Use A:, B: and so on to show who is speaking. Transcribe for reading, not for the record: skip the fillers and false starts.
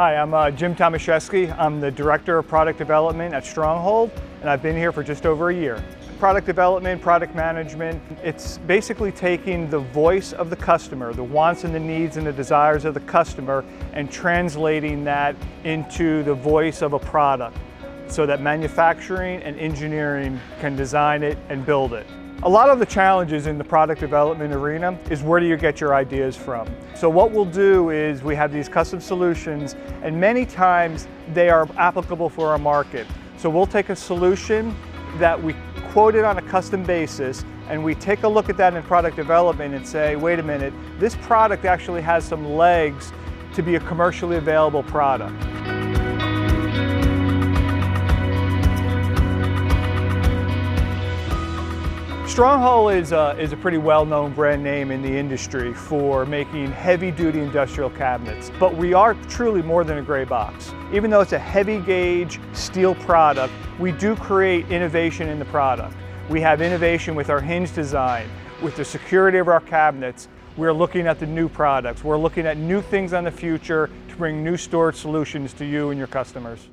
A: Hi, I'm Jim Tomaszewski. I'm the Director of Product Development at Stronghold, and I've been here for just over a year. Product development, product management, it's basically taking the voice of the customer, the wants and the needs and the desires of the customer, and translating that into the voice of a product so that manufacturing and engineering can design it and build it. A lot of the challenges in the product development arena is where do you get your ideas from? So what we'll do is we have these custom solutions, and many times they are applicable for our market. So we'll take a solution that we quoted on a custom basis, and we take a look at that in product development and say, wait a minute, this product actually has some legs to be a commercially available product. Stronghold is a pretty well-known brand name in the industry for making heavy-duty industrial cabinets, but we are truly more than a gray box. Even though it's a heavy-gauge steel product, we do create innovation in the product. We have innovation with our hinge design, with the security of our cabinets. We're looking at the new products. We're looking at new things on the future to bring new storage solutions to you and your customers.